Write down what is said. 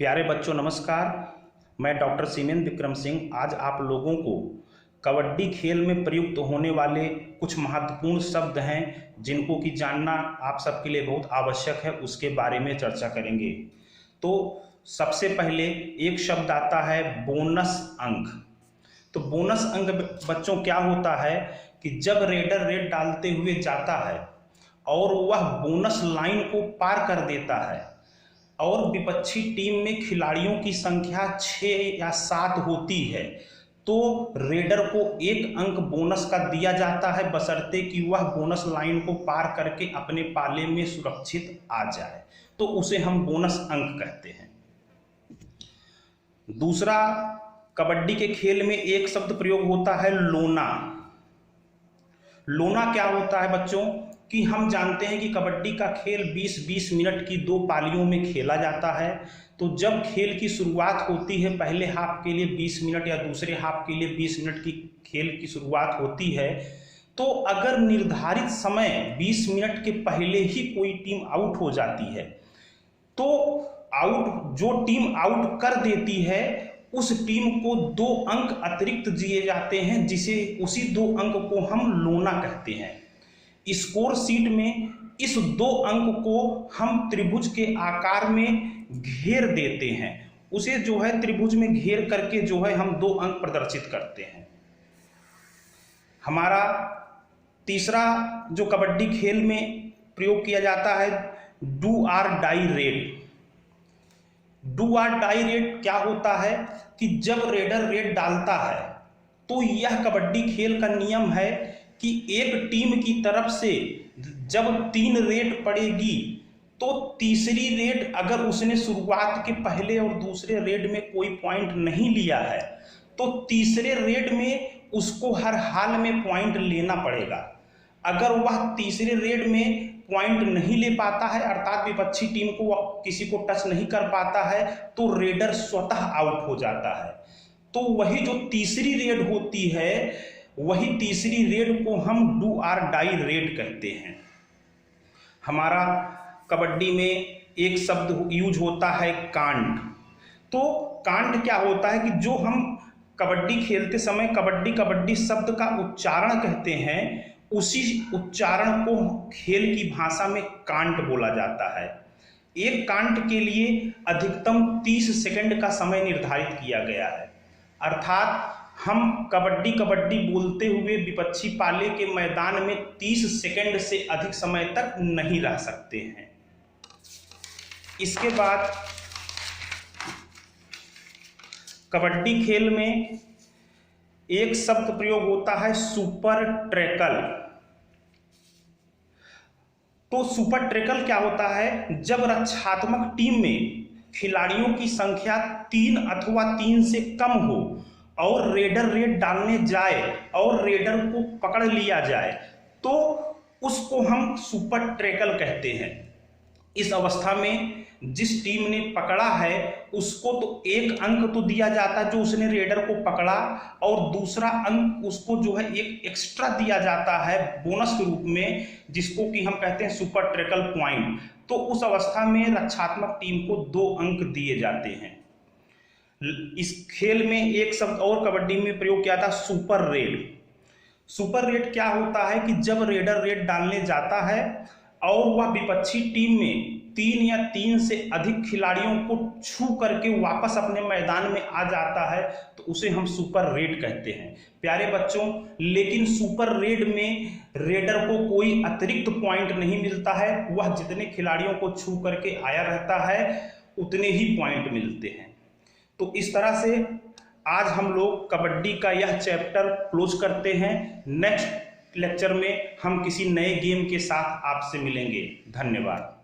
प्यारे बच्चों नमस्कार। मैं डॉक्टर सीमेन विक्रम सिंह आज आप लोगों को कबड्डी खेल में प्रयुक्त होने वाले कुछ महत्वपूर्ण शब्द हैं जिनको कि जानना आप सबके लिए बहुत आवश्यक है, उसके बारे में चर्चा करेंगे। तो सबसे पहले एक शब्द आता है बोनस अंक। तो बोनस अंक बच्चों क्या होता है कि जब रेडर रेड डालते हुए जाता है और वह बोनस लाइन को पार कर देता है और विपक्षी टीम में खिलाड़ियों की संख्या 6 या 7 होती है तो रेडर को 1 अंक बोनस का दिया जाता है, बशर्ते कि वह बोनस लाइन को पार करके अपने पाले में सुरक्षित आ जाए, तो उसे हम बोनस अंक कहते हैं। दूसरा, कबड्डी के खेल में एक शब्द प्रयोग होता है लोना। लोना क्या होता है बच्चों कि हम जानते हैं कि कबड्डी का खेल 20-20 मिनट की 2 पालियों में खेला जाता है। तो जब खेल की शुरुआत होती है, पहले हाफ के लिए 20 मिनट या दूसरे हाफ के लिए 20 मिनट की खेल की शुरुआत होती है, तो अगर निर्धारित समय 20 मिनट के पहले ही कोई टीम आउट हो जाती है तो जो टीम आउट कर देती है उस टीम को 2 अंक अतिरिक्त दिए जाते हैं, जिसे उसी 2 अंक को हम लोना कहते हैं। स्कोर शीट में इस 2 अंक को हम त्रिभुज के आकार में घेर देते हैं, उसे जो है त्रिभुज में घेर करके जो है हम 2 अंक प्रदर्शित करते हैं। हमारा तीसरा जो कबड्डी खेल में प्रयोग किया जाता है डू और डाई रेड। डू और डाई रेड क्या होता है कि जब रेडर रेड डालता है तो यह कबड्डी खेल का नियम है कि एक टीम की तरफ से जब 3 रेड पड़ेगी तो तीसरी रेड अगर उसने शुरुआत के पहले और दूसरे रेड में कोई पॉइंट नहीं लिया है तो तीसरे रेड में उसको हर हाल में पॉइंट लेना पड़ेगा। अगर वह तीसरे रेड में पॉइंट नहीं ले पाता है, अर्थात विपक्षी टीम को किसी को टच नहीं कर पाता है, तो रेडर स्वतः आउट हो जाता है। तो वही जो तीसरी रेड होती है, वही तीसरी रेड को हम डू और डाई रेड कहते हैं। हमारा कबड्डी में एक शब्द यूज होता है कांड। तो कांड क्या होता है कि जो हम कबड्डी खेलते समय कबड्डी कबड्डी शब्द का उच्चारण कहते हैं, उसी उच्चारण को खेल की भाषा में कांट बोला जाता है। एक कांट के लिए अधिकतम 30 सेकंड का समय निर्धारित किया गया है, अर्थात हम कबड्डी कबड्डी बोलते हुए विपक्षी पाले के मैदान में 30 सेकंड से अधिक समय तक नहीं रह सकते हैं। इसके बाद कबड्डी खेल में एक शब्द प्रयोग होता है सुपर ट्रैकल। तो सुपर ट्रैकल क्या होता है, जब रक्षात्मक टीम में खिलाड़ियों की संख्या 3 अथवा 3 से कम हो और रेडर रेड डालने जाए और रेडर को पकड़ लिया जाए तो उसको हम सुपर ट्रैकल कहते हैं। इस अवस्था में जिस टीम ने पकड़ा है उसको तो 1 अंक तो दिया जाता है जो उसने रेडर को पकड़ा, और दूसरा अंक उसको जो है एक एक्स्ट्रा दिया जाता है बोनस के रूप में, जिसको कि हम कहते हैं सुपर ट्रैकल पॉइंट। तो उस अवस्था में रक्षात्मक टीम को 2 अंक दिए जाते हैं। इस खेल में एक शब्द और कबड्डी में प्रयोग किया था सुपर रेड। सुपर रेड क्या होता है कि जब रेडर रेड डालने जाता है और वह विपक्षी टीम में 3 या 3 से अधिक खिलाड़ियों को छू करके वापस अपने मैदान में आ जाता है तो उसे हम सुपर रेड कहते हैं। प्यारे बच्चों, लेकिन सुपर रेड में रेडर को कोई अतिरिक्त पॉइंट नहीं मिलता है, वह जितने खिलाड़ियों को छू करके आया रहता है उतने ही पॉइंट मिलते हैं। तो इस तरह से आज हम लोग कबड्डी का यह चैप्टर क्लोज करते हैं। नेक्स्ट लेक्चर में हम किसी नए गेम के साथ आपसे मिलेंगे। धन्यवाद।